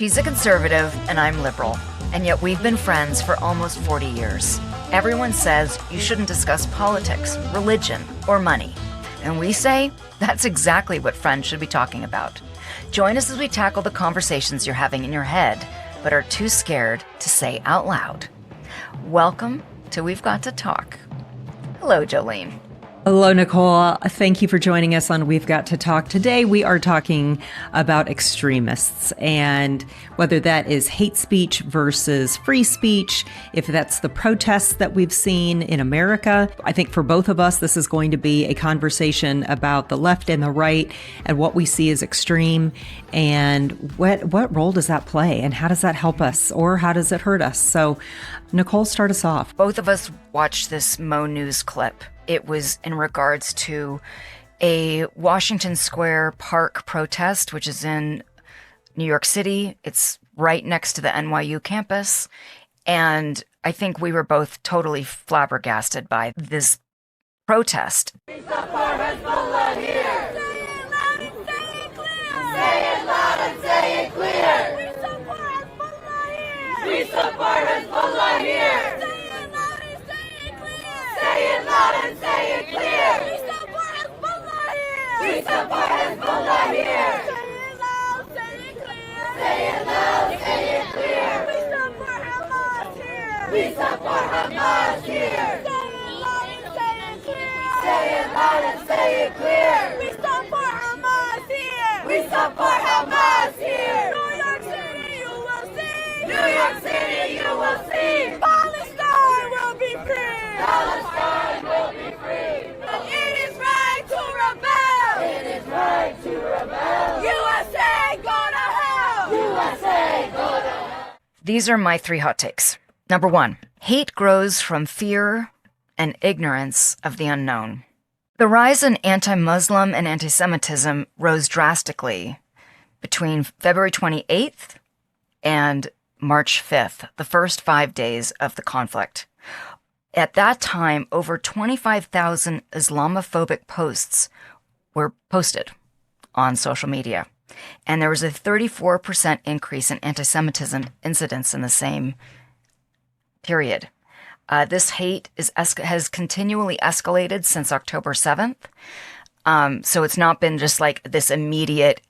She's a conservative and I'm liberal, and yet we've been friends for almost 40 years. Everyone says you shouldn't discuss politics, religion, or money. And we say that's exactly what friends should be talking about. Join us as we tackle the conversations you're having in your head, but are too scared to say out loud. Welcome to We've Got to Talk. Hello, Jolene. Hello, Nicole. Thank you for joining us on We've Got to Talk. Today, we are talking about extremists and whether that is hate speech versus free speech, if that's the protests that we've seen in America. I think for both of us, this is going to be a conversation about the left and the right and what we see as extreme and what role does that play and how does that help us or how does it hurt us? So, Nicole, start us off. Both of us watched this Mo News clip. It was in regards to a Washington Square Park protest, which is in New York City. It's right next to the NYU campus. And I think we were both totally flabbergasted by this protest. We support Hezbollah here. Say it loud and say it clear. We support Hezbollah here. We support Hezbollah here. Say it loud and say it clear. We support Hezbollah here. We support Hezbollah here. Say it loud, say it clear. We support Hamas here. We support Hamas here. Say it loud and say it clear. We support Hamas here. We support Hamas here. New York City, you will see. New York City, you will see. Palestine will be free. Palestine will be free. It is right to rebel. It is right to rebel. USA, go to hell. USA, go to hell. These are my 3 hot takes. Number 1, hate grows from fear and ignorance of the unknown. The rise in anti-Muslim and anti-Semitism rose drastically between February 28th and March 5th, the first 5 days of the conflict. At that time, over 25,000 Islamophobic posts were posted on social media. And there was a 34% increase in anti-Semitism incidents in the same period. This hate has continually escalated since October 7th. So it's not been just like this immediate,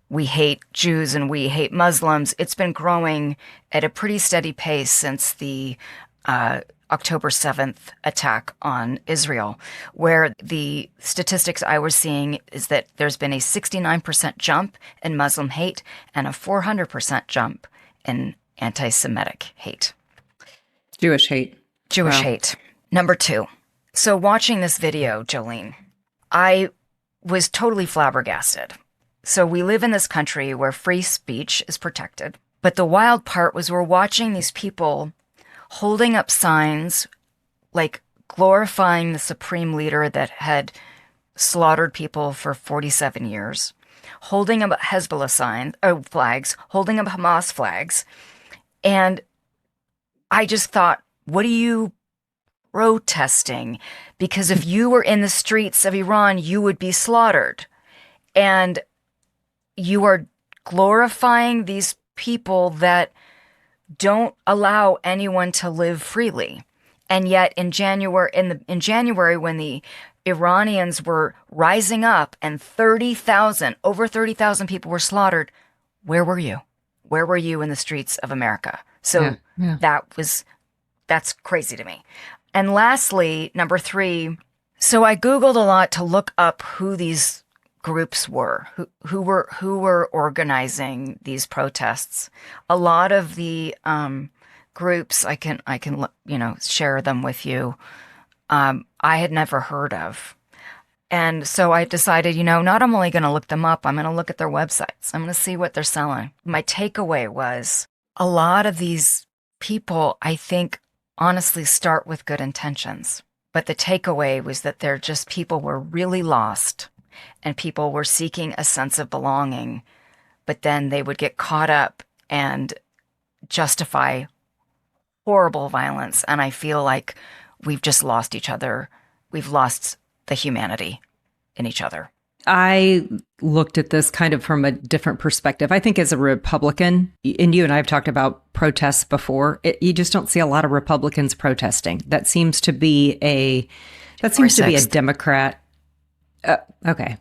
we hate Jews and we hate Muslims. It's been growing at a pretty steady pace since the October 7th attack on Israel, where the statistics I was seeing is that there's been a 69% jump in Muslim hate and a 400% jump in anti-Semitic hate. Jewish hate. Jewish Wow. hate. Number 2. So watching this video, Jolene, I was totally flabbergasted. So we live in this country where free speech is protected. But the wild part was we're watching these people holding up signs like glorifying the supreme leader that had slaughtered people for 47 years, holding up Hezbollah flags, holding up Hamas flags. And I just thought, what are you protesting? Because if you were in the streets of Iran, you would be slaughtered. And you are glorifying these people that don't allow anyone to live freely. And yet in January, when the Iranians were rising up and over 30,000 people were slaughtered, where were you? Where were you in the streets of America? So that's crazy to me. And lastly, number 3, so I Googled a lot to look up who these groups were, who were organizing these protests. A lot of the groups, I can share them with you. I had never heard of. And so I decided, not I'm only going to look them up, I'm going to look at their websites. I'm going to see what they're selling. My takeaway was a lot of these people, I think, honestly start with good intentions. But the takeaway was that people were really lost and people were seeking a sense of belonging, but then they would get caught up and justify horrible violence. And I feel like we've just lost each other. We've lost the humanity in each other. I looked at this kind of from a different perspective. I think as a Republican, and you and I have talked about protests before, you just don't see a lot of Republicans protesting. That seems to be a Democrat. Okay,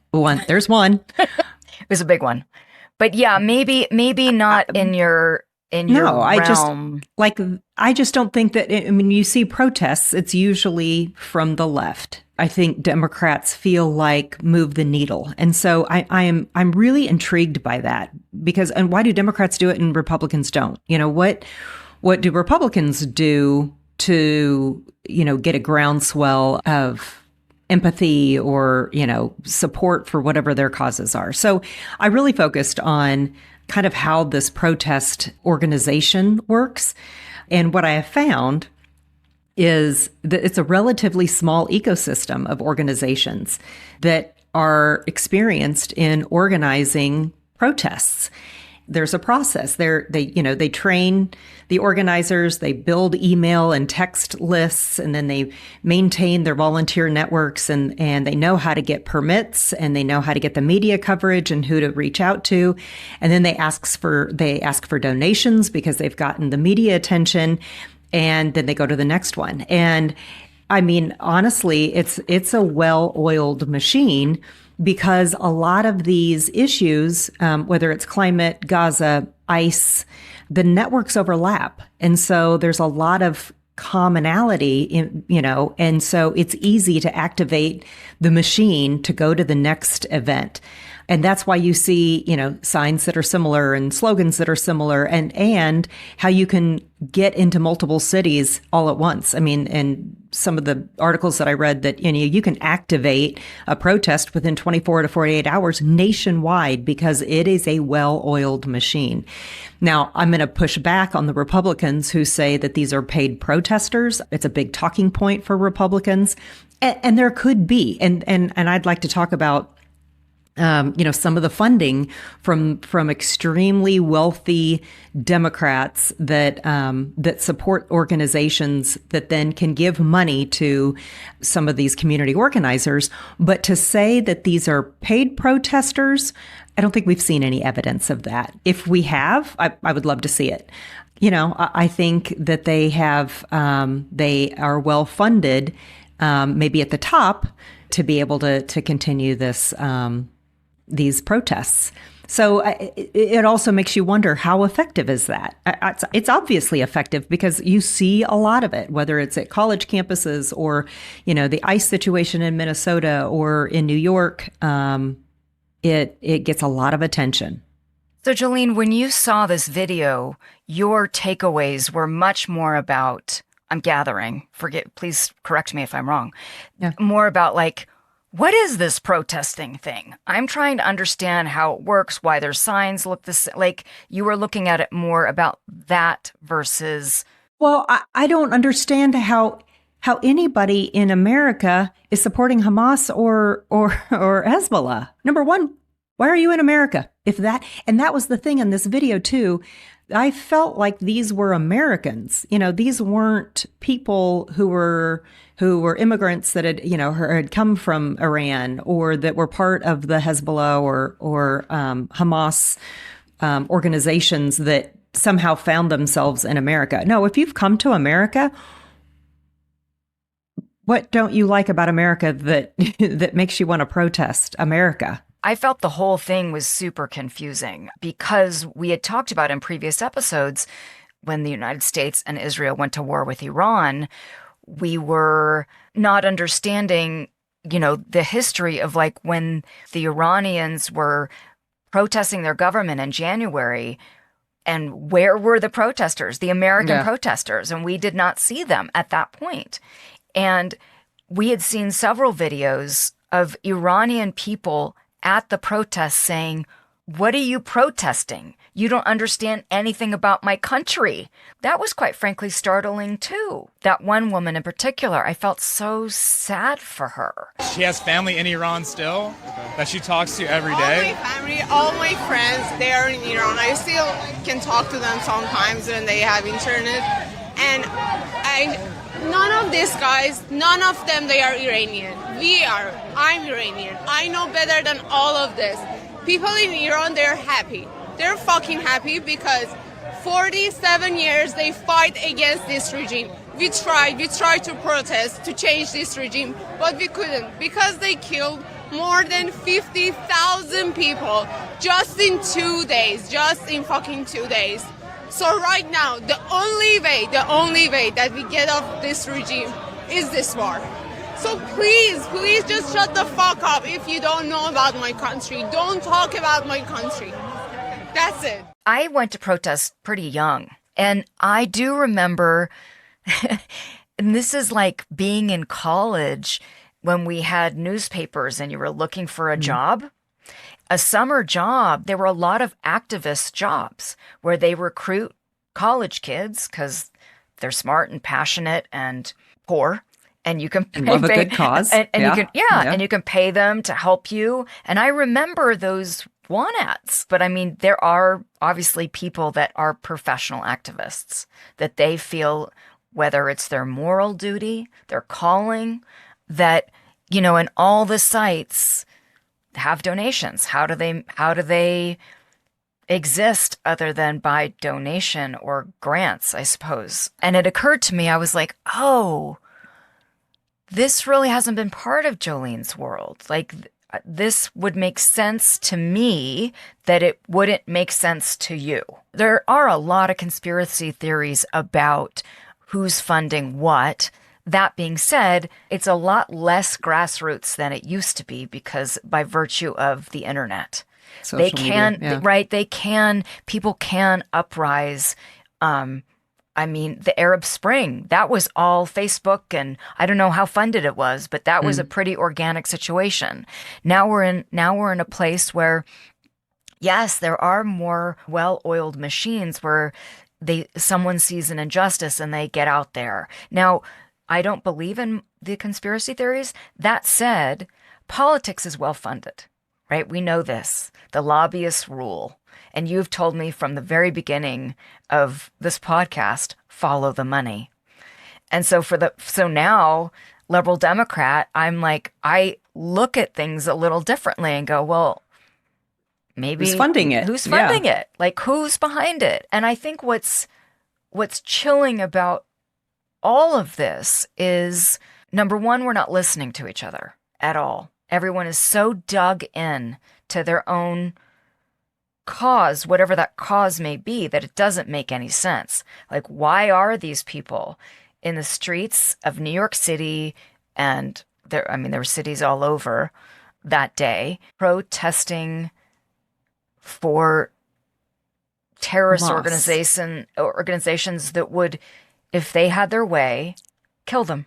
there's one. It was a big one, but yeah, maybe not in your realm. I just don't think that. I mean, you see protests; it's usually from the left. I think Democrats feel like move the needle, and so I'm really intrigued by that because. And why do Democrats do it and Republicans don't? What do Republicans do to get a groundswell of empathy or support for whatever their causes are? So I really focused on kind of how this protest organization works, and what I have found is that it's a relatively small ecosystem of organizations that are experienced in organizing protests. There's a process. They train the organizers, they build email and text lists, and then they maintain their volunteer networks, and they know how to get permits, and they know how to get the media coverage and who to reach out to. And then they ask for donations because they've gotten the media attention, and then they go to the next one. And I mean, honestly, it's a well-oiled machine, because a lot of these issues, whether it's climate, Gaza, ICE, the networks overlap. And so there's a lot of commonality, and so it's easy to activate the machine to go to the next event. And that's why you see, signs that are similar and slogans that are similar, and how you can get into multiple cities all at once. I mean, and some of the articles that I read that, you can activate a protest within 24 to 48 hours nationwide because it is a well-oiled machine. Now, I'm going to push back on the Republicans who say that these are paid protesters. It's a big talking point for Republicans, and there could be. And I'd like to talk about some of the funding from extremely wealthy Democrats that support organizations that then can give money to some of these community organizers. But to say that these are paid protesters, I don't think we've seen any evidence of that. If we have, I would love to see it. I think that they are well funded, maybe at the top, to be able to continue these protests. So it also makes you wonder, how effective is that? It's obviously effective because you see a lot of it, whether it's at college campuses or, the ICE situation in Minnesota or in New York. It gets a lot of attention. So, Jolene, when you saw this video, your takeaways were much more about, I'm gathering, please correct me if I'm wrong, more about what is this protesting thing? I'm trying to understand how it works, why their signs look the same. You were looking at it more about that versus... Well, I don't understand how anybody in America is supporting Hamas or Hezbollah. Number one, why are you in America? And that was the thing in this video too. I felt like these were Americans. These weren't people who were immigrants that had come from Iran or that were part of the Hezbollah or Hamas organizations that somehow found themselves in America. No, if you've come to America, what don't you like about America that makes you want to protest America? I felt the whole thing was super confusing because we had talked about in previous episodes when the United States and Israel went to war with Iran, we were not understanding, the history of when the Iranians were protesting their government in January, and where were the protesters, the American protesters, and we did not see them at that point. And we had seen several videos of Iranian people at the protests saying, "What are you protesting? You don't understand anything about my country." That was quite frankly startling too. That one woman in particular, I felt so sad for her. She has family in Iran still that she talks to every day. All my family, all my friends, they are in Iran. I still can talk to them sometimes when they have internet. And none of these guys, none of them, they are Iranian. I'm Iranian. I know better than all of this. People in Iran, they're happy. They're fucking happy because 47 years they fight against this regime. We tried to protest, to change this regime, but we couldn't because they killed more than 50,000 people just in 2 days, just in fucking 2 days. So right now, the only way that we get off this regime is this war. So please just shut the fuck up if you don't know about my country. Don't talk about my country. That's it. I went to protest pretty young, and I do remember, and this is like being in college when we had newspapers and you were looking for a job, a summer job. There were a lot of activist jobs where they recruit college kids because they're smart and passionate and poor. And you can pay, love a good cause. And you can pay them to help you. And I remember those want ads. But I mean, there are obviously people that are professional activists that they feel, whether it's their moral duty, their calling, that, you know, and all the sites have donations. How do they exist other than by donation or grants, I suppose? And it occurred to me, I was like, oh, this really hasn't been part of Jolene's world. Like, this would make sense to me that it wouldn't make sense to you. There are a lot of conspiracy theories about who's funding what. That being said, it's a lot less grassroots than it used to be because by virtue of the internet. Social media, yeah. People can uprise. I mean, the Arab Spring, that was all Facebook, and I don't know how funded it was, but that was a pretty organic situation. Now we're in a place where, yes, there are more well-oiled machines where someone sees an injustice and they get out there. Now, I don't believe in the conspiracy theories. That said, politics is well-funded, right? We know this. The lobbyists rule. And you've told me from the very beginning of this podcast, follow the money. And so now, liberal Democrat, I'm like, I look at things a little differently and go, well, maybe who's funding it? Who's funding it? Like, who's behind it? And I think what's chilling about all of this is, number one, we're not listening to each other at all. Everyone is so dug in to their own cause, whatever that cause may be, that it doesn't make any sense. Like, why are these people in the streets of New York City, and there were cities all over that day, protesting for terrorist organizations that would, if they had their way, kill them?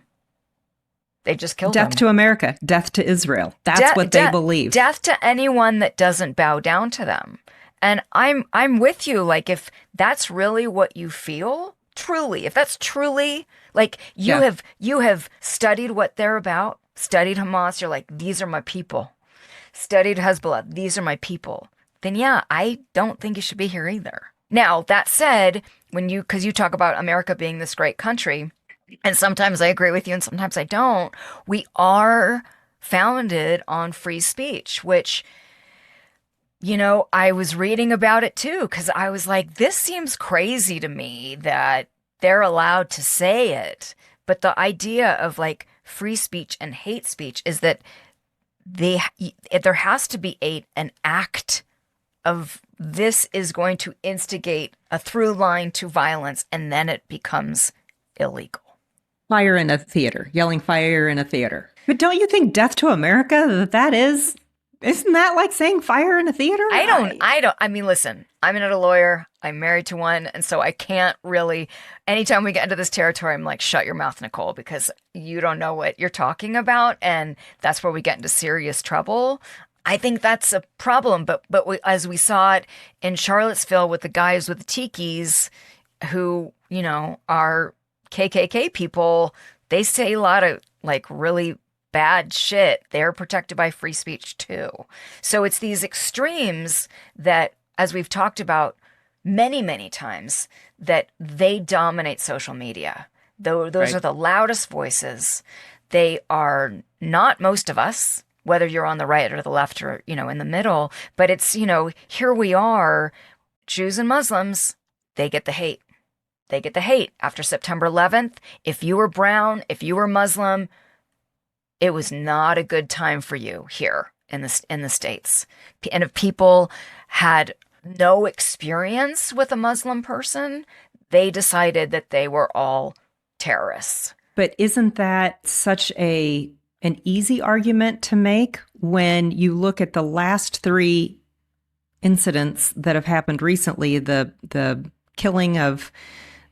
They just killed them. Death to America, death to Israel. That's what they believe. Death to anyone that doesn't bow down to them. And I'm with you. Like, if that's really what you feel, truly, if that's truly, like, you have studied what they're about, studied Hamas, you're like, these are my people. Studied Hezbollah, these are my people. Then yeah, I don't think you should be here either. Now, that said, because you talk about America being this great country, and sometimes I agree with you and sometimes I don't, we are founded on free speech, which, you know, I was reading about it too, because I was like, this seems crazy to me that they're allowed to say it. But the idea of like free speech and hate speech is that there has to be an act of this is going to instigate a through line to violence, and then it becomes illegal. Fire in a theater, yelling fire in a theater. But don't you think death to America, isn't that like saying fire in a theater? I mean, listen, I'm not a lawyer. I'm married to one. And so I can't really, anytime we get into this territory, I'm like, shut your mouth, Nicole, because you don't know what you're talking about. And that's where we get into serious trouble. I think that's a problem. But as we saw it in Charlottesville with the guys with the tikis who, you know, are KKK people, they say a lot of like really bad shit. They're protected by free speech too. So it's these extremes that, as we've talked about many, many times, that they dominate social media. Those are the loudest voices. They are not most of us. whether you're on the right or the left or, in the middle. But it's, here we are, Jews and Muslims, they get the hate. They get the hate after September 11th. If you were brown, if you were Muslim, it was not a good time for you here in the States. And if people had no experience with a Muslim person, they decided that they were all terrorists. But isn't that such an easy argument to make when you look at the last 3 incidents that have happened recently? The killing of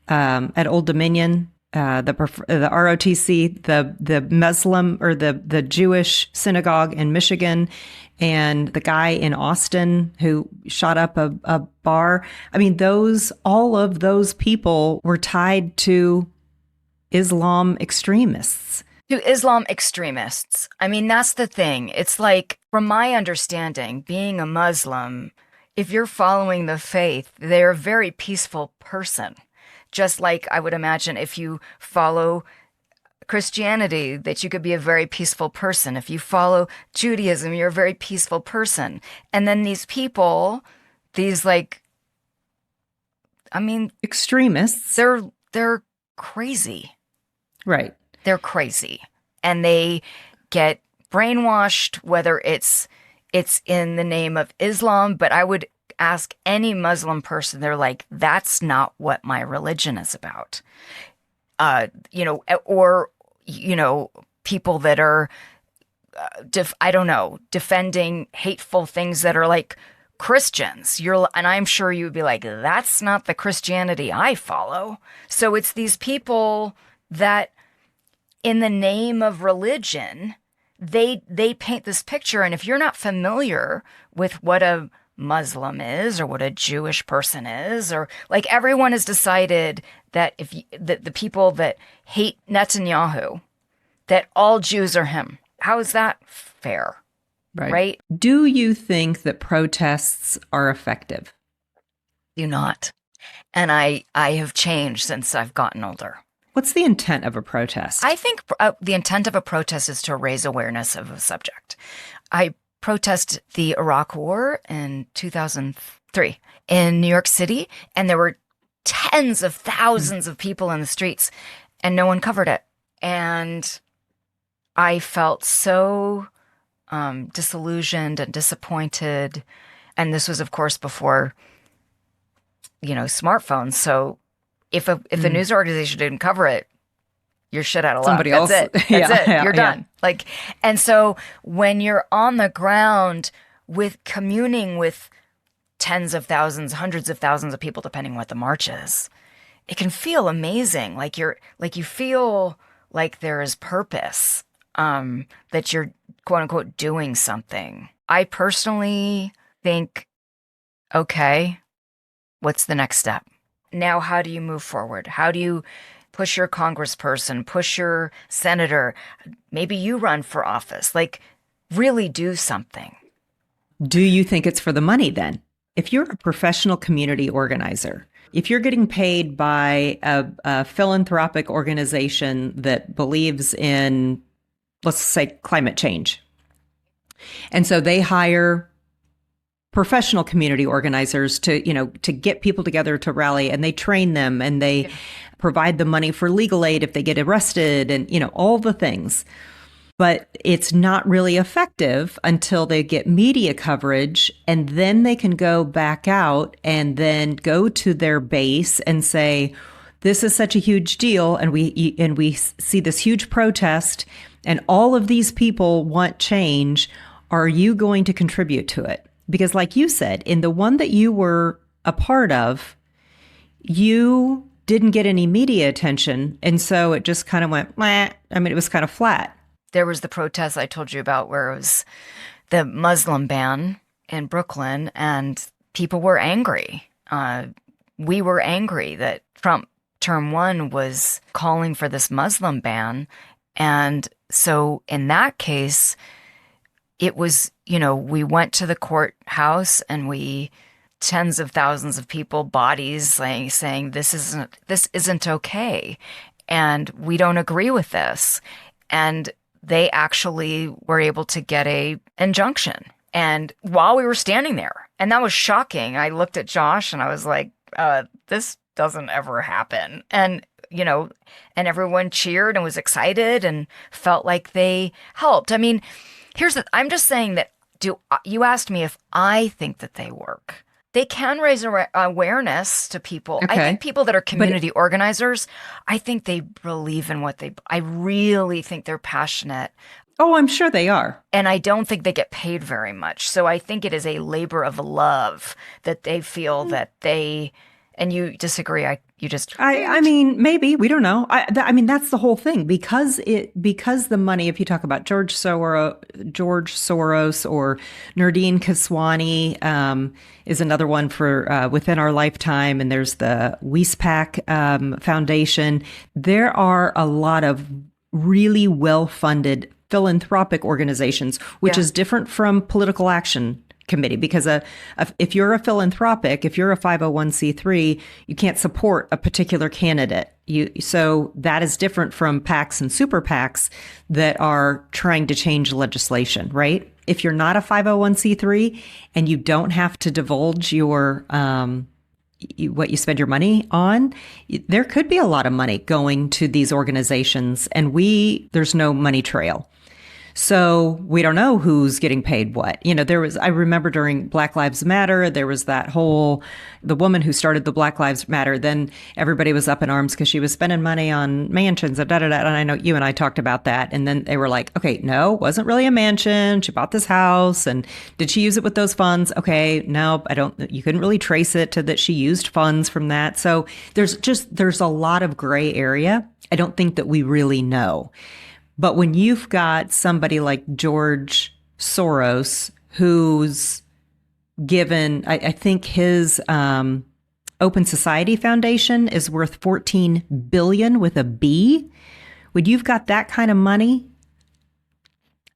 at Old Dominion, the ROTC, the Muslim or the Jewish synagogue in Michigan, and the guy in Austin who shot up a bar. I mean, all of those people were tied to Islam extremists. To Islam extremists. I mean, that's the thing. It's like, from my understanding, being a Muslim, if you're following the faith, they're a very peaceful person. Just like I would imagine if you follow Christianity, that you could be a very peaceful person. If you follow Judaism, you're a very peaceful person. And then these people, Extremists. They're crazy. Right. They're crazy. And they get brainwashed, whether it's in the name of Islam, but I would ask any Muslim person, they're like, that's not what my religion is about. Or people that are, defending hateful things that are like Christians. And I'm sure you would be like, that's not the Christianity I follow. So it's these people that, in the name of religion, they paint this picture. And if you're not familiar with what a Muslim is or what a Jewish person is, or like, everyone has decided that the people that hate Netanyahu, that all Jews are him. How is that fair? Right? Do you think that protests are effective? Do not. And I have changed since I've gotten older. What's the intent of a protest? I think the intent of a protest is to raise awareness of a subject. I protested the Iraq War in 2003 in New York City, and there were tens of thousands of people in the streets, and no one covered it. And I felt so disillusioned and disappointed. And this was, of course, before, smartphones. So if a news organization didn't cover it, you're shit out of luck. Somebody else. That's it. That's it. You're done. And so when you're on the ground communing with tens of thousands, hundreds of thousands of people, depending what the march is, it can feel amazing. You feel like there is purpose, that you're quote unquote doing something. I personally think, okay, what's the next step? Now, how do you move forward? How do you push your congressperson, push your senator? Maybe you run for office. Really do something. Do you think it's for the money then? If you're a professional community organizer, if you're getting paid by a philanthropic organization that believes in, let's say, climate change, and so they hire professional community organizers to get people together to rally, and they train them, and they provide the money for legal aid if they get arrested, and all the things. But it's not really effective until they get media coverage, and then they can go back out and then go to their base and say, this is such a huge deal, and we see this huge protest, and all of these people want change. Are you going to contribute to it? Because like you said, in the one that you were a part of, you didn't get any media attention. And so it just kind of went, meh. I mean, it was kind of flat. There was the protest I told you about where it was the Muslim ban in Brooklyn, and people were angry. We were angry that Trump term 1 was calling for this Muslim ban. And so in that case, it was, we went to the courthouse, and tens of thousands of people, bodies saying this isn't okay, and we don't agree with this. And they actually were able to get a injunction. And while we were standing there, and that was shocking, I looked at Josh and I was like, this doesn't ever happen. And, and everyone cheered and was excited and felt like they helped. I mean, I'm just saying that you asked me if I think that they work. They can raise awareness to people. Okay. I think people that are community organizers, I think they believe in I really think they're passionate. Oh, I'm sure they are. And I don't think they get paid very much. So I think it is a labor of love that they feel that and you disagree. I mean, maybe, we don't know. I mean, that's the whole thing, because the money, if you talk about George Soros or Nardine Kaswani, is another one for Within Our Lifetime. And there's the WeSPAC Foundation. There are a lot of really well-funded philanthropic organizations, which is different from political action committee, because if you're a philanthropic, if you're a 501c3, you can't support a particular candidate. So that is different from PACs and super PACs that are trying to change legislation, right? If you're not a 501c3 and you don't have to divulge your what you spend your money on, there could be a lot of money going to these organizations, and there's no money trail. So we don't know who's getting paid what. I remember during Black Lives Matter, there was the woman who started the Black Lives Matter, then everybody was up in arms because she was spending money on mansions and and I know you and I talked about that. And then they were like, okay, no, it wasn't really a mansion. She bought this house, and did she use it with those funds? Okay, no, you couldn't really trace it to that she used funds from that. So there's a lot of gray area. I don't think that we really know. But when you've got somebody like George Soros, who's given, I think his Open Society Foundation is worth $14 billion with a B. When you've got that kind of money,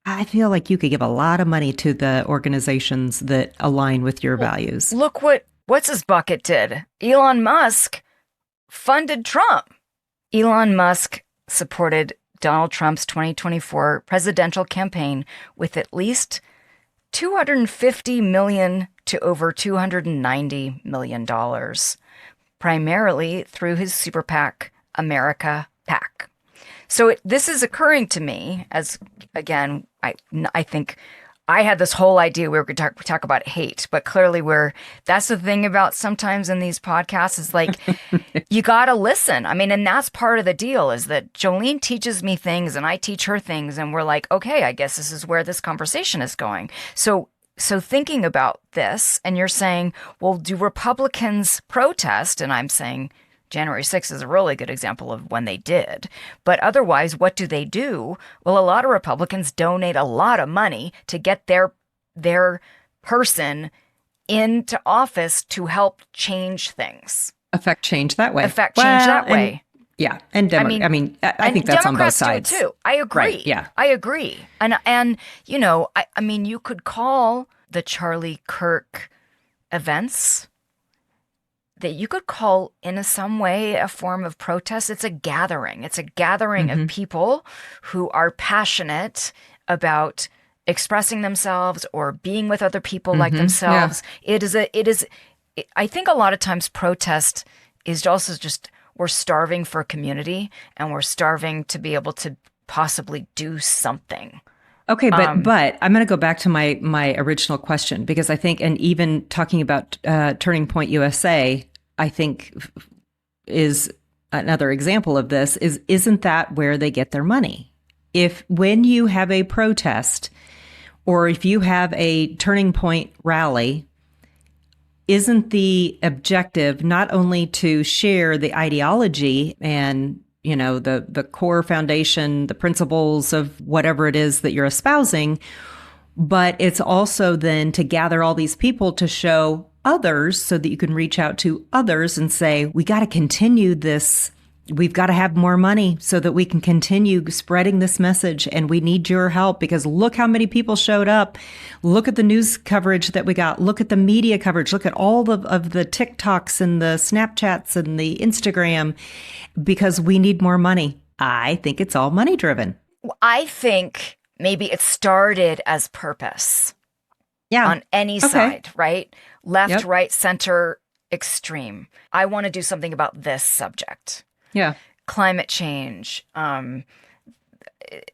I feel like you could give a lot of money to the organizations that align with your values. Look what's his bucket did. Elon Musk funded Trump. Elon Musk supported Donald Trump's 2024 presidential campaign with at least $250 million to over $290 million, primarily through his super PAC, America PAC. So this is occurring to me as, again, I think I had this whole idea we were going to talk about hate, but clearly that's the thing about sometimes in these podcasts is like, you got to listen. I mean, and that's part of the deal is that Jolene teaches me things and I teach her things, and we're like, okay, I guess this is where this conversation is going. So thinking about this, and you're saying, well, do Republicans protest? And I'm saying January 6th is a really good example of when they did. But otherwise, what do they do? Well, a lot of Republicans donate a lot of money to get their person into office to help change things. Affect change that way. I think that's on both sides do too. I agree. Right, yeah, I agree. And I mean, you could call the Charlie Kirk events that you could call in some way a form of protest. It's a gathering. It's a gathering of people who are passionate about expressing themselves or being with other people like themselves. Yeah. I think a lot of times protest is also just, we're starving for community and we're starving to be able to possibly do something. Okay, but I'm going to go back to my original question, because I think, and even talking about Turning Point USA, I think is another example of this. Isn't that where they get their money? When you have a protest, or if you have a Turning Point rally, isn't the objective not only to share the ideology and the core foundation, the principles of whatever it is that you're espousing, but it's also then to gather all these people to show others so that you can reach out to others and say, we got to continue this. We've got to have more money so that we can continue spreading this message. And we need your help, because look how many people showed up. Look at the news coverage that we got. Look at the media coverage. Look at all of the TikToks and the Snapchats and the Instagram, because we need more money. I think it's all money driven. I think maybe it started as purpose Yeah. on any Okay. side, right? Left, Yep. right, center, extreme. I want to do something about this subject. Yeah. Climate change,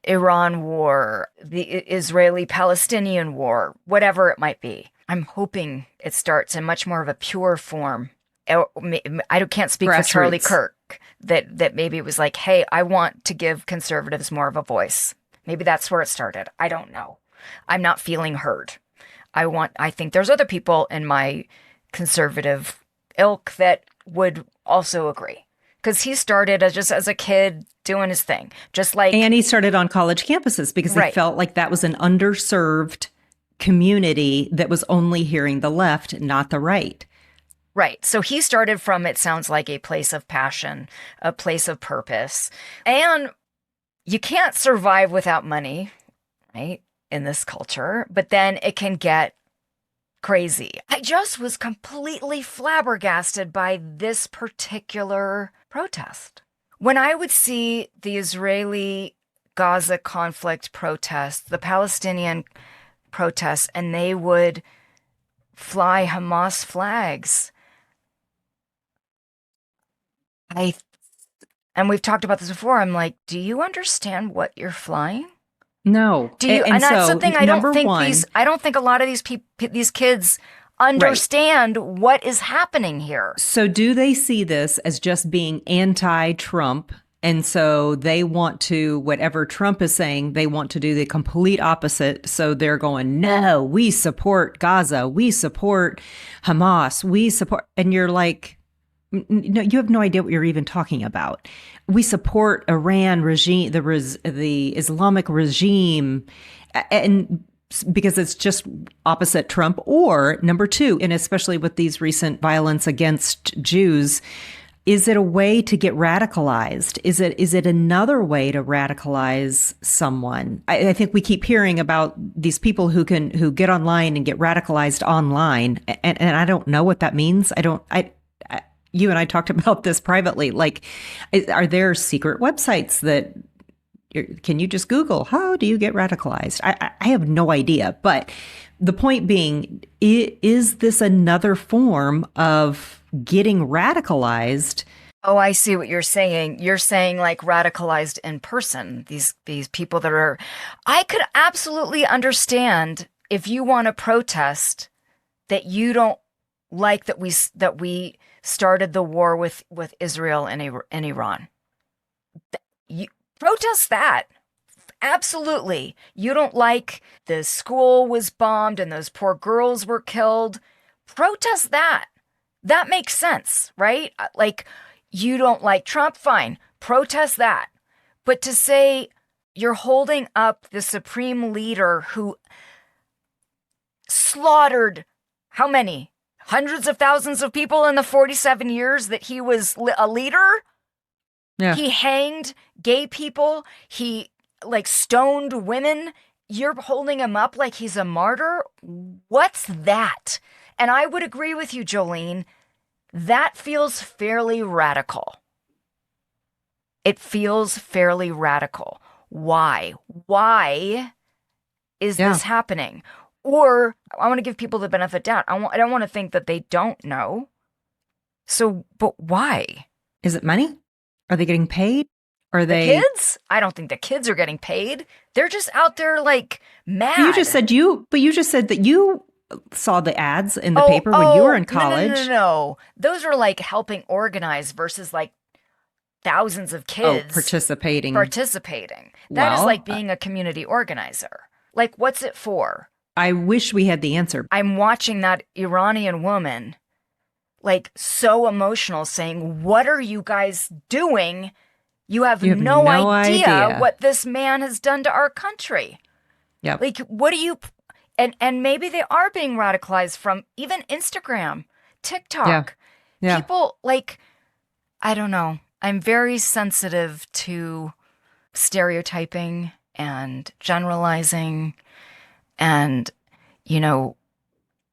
Iran war, the Israeli-Palestinian war, whatever it might be. I'm hoping it starts in much more of a pure form. I can't speak for Charlie Grassroots. Kirk, that maybe it was like, hey, I want to give conservatives more of a voice. Maybe that's where it started. I don't know. I'm not feeling heard. I think there's other people in my conservative ilk that would also agree. Because he started as a kid doing his thing. Just like, And he started on college campuses because he Right. felt like that was an underserved community that was only hearing the left, not the right. right. So he started from, it sounds like, a place of passion, a place of purpose. And you can't survive without money, right? In this culture, but then it can get crazy. I just was completely flabbergasted by this particular protest. When I would see the Israeli Gaza conflict protests, the Palestinian protests, and they would fly Hamas flags, and we've talked about this before, I'm like, do you understand what you're flying? No. Do you? And that's so, something I don't number think one, I don't think a lot of these kids understand what is happening here. so do they see this as just being anti-Trump? And so they want to, whatever Trump is saying, they want to do the complete opposite. So they're going, no, we support Gaza. We support Hamas. We support, and you're like, no, you have no idea what you're even talking about. We support Iran regime, the Islamic regime, and because it's just opposite Trump. Or number two, and especially with these recent violence against Jews, is it a way to get radicalized? Is it another way to radicalize someone? I think we keep hearing about these people who get online and get radicalized online, and I don't know what that means. You and I talked about this privately. Like, are there secret websites that can you just Google, how do you get radicalized? I have no idea. But the point being, is this another form of getting radicalized? Oh, I see what you're saying. You're saying like radicalized in person. These people that are, I could absolutely understand if you want to protest that you don't like that we started the war with Israel and Iran. You protest that. Absolutely. You don't like the school was bombed and those poor girls were killed. Protest that. That makes sense, right? Like, you don't like Trump, fine. Protest that. But to say you're holding up the supreme leader who slaughtered how many? Hundreds of thousands of people in the 47 years that he was a leader? Yeah. He hanged gay people. He like stoned women. You're holding him up like he's a martyr? What's that? And I would agree with you, Jolene. That feels fairly radical. It feels fairly radical. Why? Why is this happening? Or I want to give people the benefit of doubt. I don't want to think that they don't know. So, but why? Is it money? Are they getting paid? Are The they kids? I don't think the kids are getting paid. They're just out there like mad. You just said that you saw the ads in the paper when you were in college. No. Those are like helping organize versus like thousands of kids participating. That is like being a community organizer. Like, what's it for? I wish we had the answer. I'm watching that Iranian woman like so emotional saying, what are you guys doing? You have no idea what this man has done to our country. Yeah. Like, what do you, and maybe they are being radicalized from even Instagram, TikTok. Yeah. People like, I don't know. I'm very sensitive to stereotyping and generalizing and,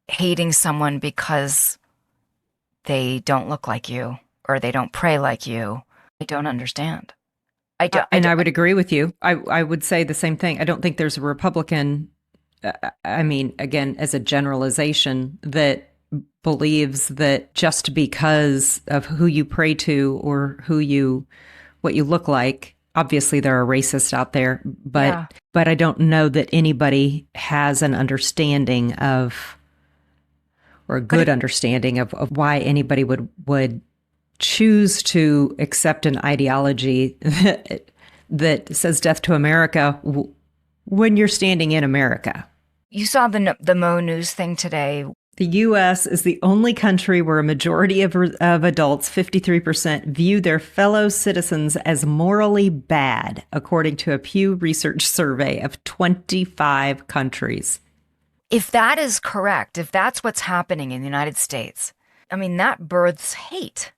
hating someone because they don't look like you or they don't pray like you. I don't understand. And I would agree with you. I would say the same thing. I don't think there's a Republican, I mean, again, as a generalization, that believes that just because of who you pray to or what you look like, obviously there are racists out there, but I don't know that anybody has an understanding of, or a good understanding of why anybody would choose to accept an ideology that says death to America when you're standing in America. You saw the Mo News thing today. The U.S. is the only country where a majority of adults, 53%, view their fellow citizens as morally bad, according to a Pew Research survey of 25 countries. If that is correct, if that's what's happening in the United States, I mean, that births hate.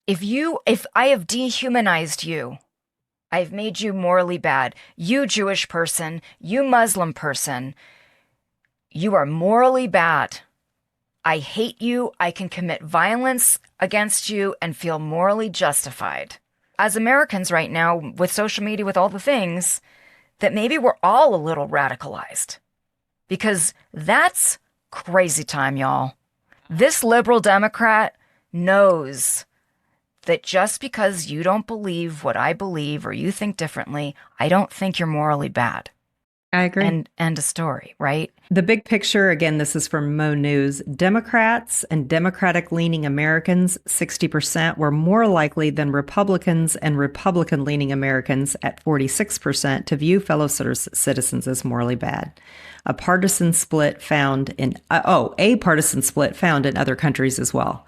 If I have dehumanized you, I've made you morally bad, you Jewish person, you Muslim person, you are morally bad. I hate you. I can commit violence against you and feel morally justified. As Americans right now, with social media, with all the things, that maybe we're all a little radicalized. Because that's crazy time, y'all. This liberal Democrat knows that just because you don't believe what I believe or you think differently, I don't think you're morally bad. I agree. And end of story, right? The big picture, again, this is from Mo News. Democrats and Democratic-leaning Americans, 60%, were more likely than Republicans and Republican-leaning Americans at 46% to view fellow citizens as morally bad. A partisan split found in other countries as well.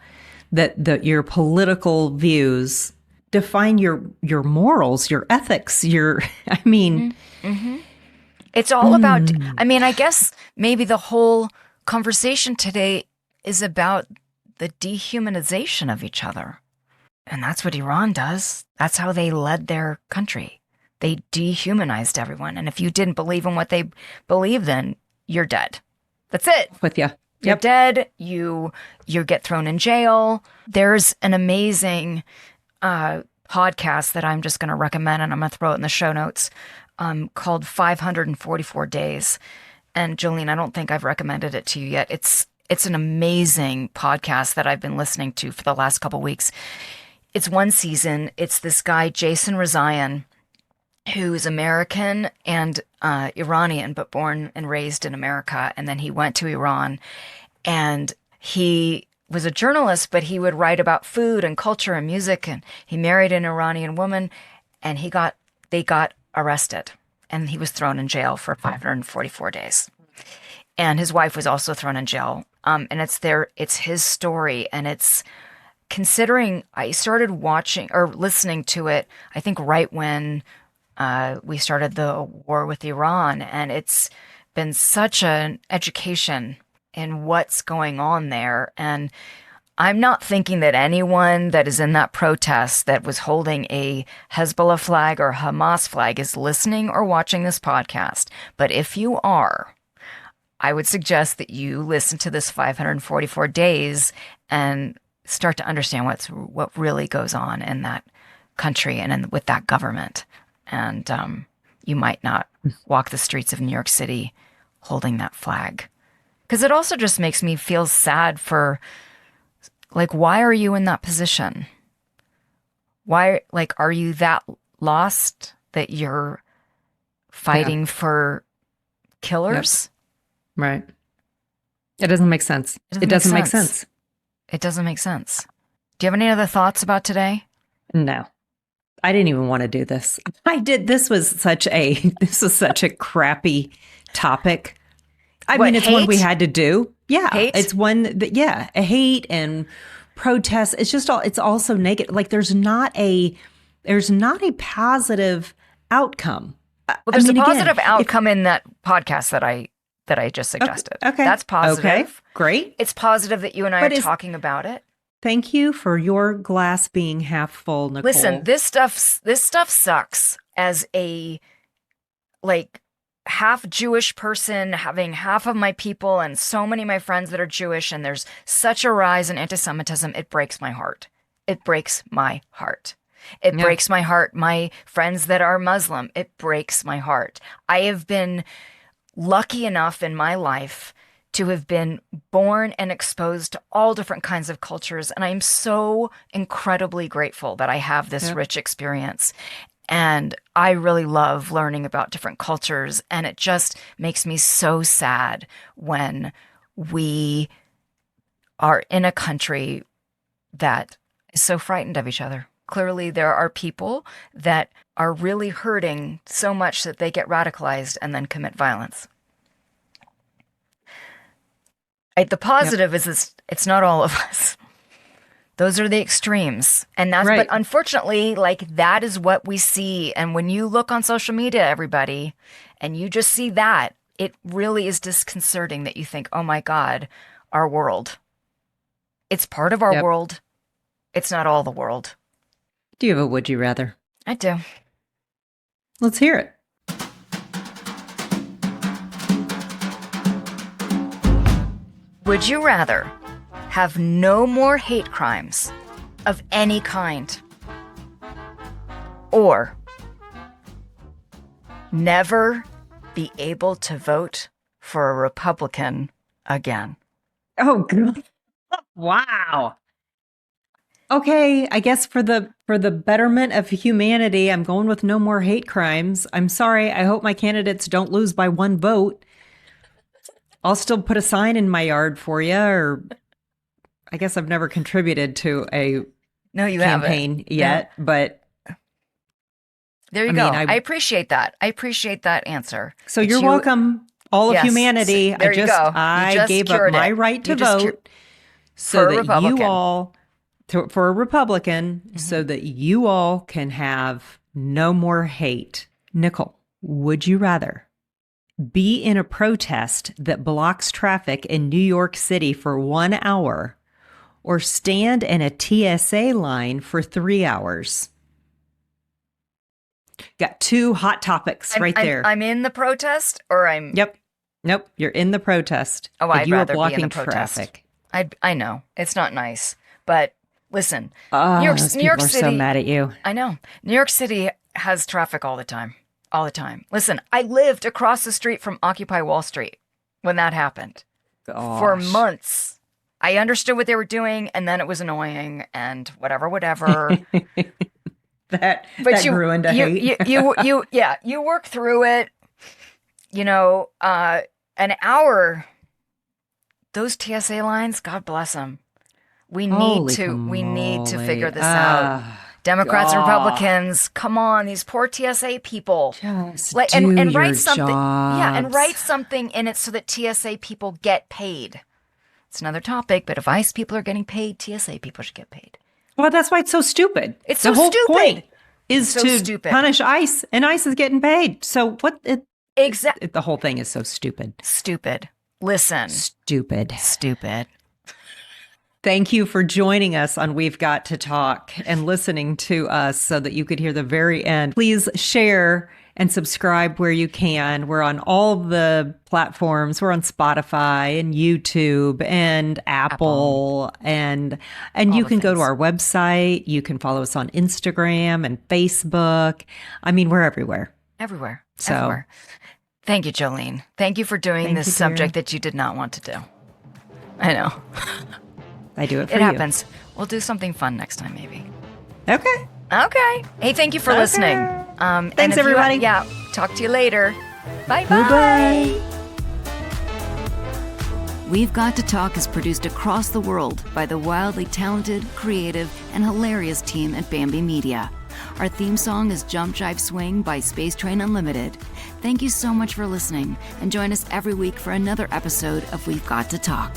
That your political views define your morals, your ethics, It's all about, I mean, I guess maybe the whole conversation today is about the dehumanization of each other. And that's what Iran does. That's how they led their country. They dehumanized everyone. And if you didn't believe in what they believed in, you're dead. That's it. With you. You're dead. You get thrown in jail. There's an amazing podcast that I'm just going to recommend, and I'm going to throw it in the show notes, called 544 Days. And Jolene, I don't think I've recommended it to you yet. It's an amazing podcast that I've been listening to for the last couple weeks. It's one season. It's this guy, Jason Rezaian, who's American and Iranian, but born and raised in America. And then he went to Iran, and he was a journalist, but he would write about food and culture and music. And he married an Iranian woman, and they got arrested, and he was thrown in jail for 544 days. And his wife was also thrown in jail. And it's his story. And it's considering, I started watching or listening to it, I think right when we started the war with Iran. And it's been such an education in what's going on there. And I'm not thinking that anyone that is in that protest that was holding a Hezbollah flag or Hamas flag is listening or watching this podcast. But if you are, I would suggest that you listen to this 544 days and start to understand what really goes on in that country and with that government. And you might not walk the streets of New York City holding that flag. Because it also just makes me feel sad for, like, why are you in that position? Why, like, are you that lost that you're fighting for killers? Yep. Right. It doesn't make sense. It doesn't make sense. It doesn't make sense. Do you have any other thoughts about today? No. I didn't even want to do this. This was such a crappy topic. I mean, it's one we had to do. Yeah. Hate? It's one that, hate and protest. It's all so negative. Like there's not a positive outcome. Well, there's a positive outcome in that podcast that I just suggested. Okay. That's positive. Okay. Great. It's positive that you and I are talking about it. Thank you for your glass being half full, Nicole. Listen, this stuff sucks as a, like, half Jewish person, having half of my people and so many of my friends that are Jewish, and there's such a rise in anti-Semitism. It breaks my heart. It breaks my heart. It Yeah. breaks my heart. My friends that are Muslim, it breaks my heart. I have been lucky enough in my life to have been born and exposed to all different kinds of cultures. And I'm so incredibly grateful that I have this Yeah. rich experience. And I really love learning about different cultures. And it just makes me so sad when we are in a country that is so frightened of each other. Clearly, there are people that are really hurting so much that they get radicalized and then commit violence. The positive is it's not all of us. Those are the extremes. And that's, Right. but unfortunately, like that is what we see. And when you look on social media, everybody, and you just see that, it really is disconcerting that you think, oh my God, our world. It's part of our Yep. world. It's not all the world. Do you have a would you rather? I do. Let's hear it. Would you rather have no more hate crimes of any kind, or never be able to vote for a Republican again? Oh, God. Wow. Okay, I guess for the betterment of humanity, I'm going with no more hate crimes. I'm sorry. I hope my candidates don't lose by one vote. I'll still put a sign in my yard for you, or I guess I've never contributed to a No, you campaign haven't yet, but There you I go. mean, I appreciate that. I appreciate that answer. so It's you're you- welcome, all of Yes, humanity. there you go. You I just gave up cured my it. right to You just vote for so a that Republican. you all, for a Republican, Mm-hmm. so that you all can have no more hate. Nicole, would you rather be in a protest that blocks traffic in New York City for 1 hour or stand in a TSA line for 3 hours? Got two hot topics right there. I'm in the protest, or I'm. Yep. Nope. You're in the protest. Oh, and I'd you are rather be in blocking the protest. traffic. I know it's not nice, but listen, Oh, New York those New York people are so City- mad at you. I know New York City has traffic all the time, all the time. Listen, I lived across the street from Occupy Wall Street when that happened for Gosh. months. I understood what they were doing, and then it was annoying and whatever. That But grew into hate. you work through it. You know, an hour. Those TSA lines, God bless them. We need to figure this out. Democrats and Republicans, come on, these poor TSA people. Just And do write your something. Yeah, and jobs. write something in it so that TSA people get paid. It's another topic, but if ICE people are getting paid, TSA people should get paid. Well, that's why it's so stupid. It's the so whole stupid. point is So to stupid. punish ICE, and ICE is getting paid. So Exactly. the whole thing is so stupid. Stupid. Listen. Stupid. Stupid. Thank you for joining us on We've Got to Talk and listening to us so that you could hear the very end. Please share and subscribe where you can. We're on all the platforms. We're on Spotify and YouTube and Apple. And you the can go to things. our website. You can follow us on Instagram and Facebook. I mean, we're everywhere. Everywhere. So- Everywhere. Thank you, Jolene. Thank you for doing Thank this you, subject dear. that you did not want to do. I know. I do it for It you. happens. We'll do something fun next time, maybe. Okay. Okay. Hey, thank you for listening. And Thanks, if you- everybody. yeah. Talk to you later. Bye-bye. Bye-bye. We've Got to Talk is produced across the world by the wildly talented, creative, and hilarious team at Bambi Media. Our theme song is Jump Jive Swing by Space Train Unlimited. Thank you so much for listening, and join us every week for another episode of We've Got to Talk.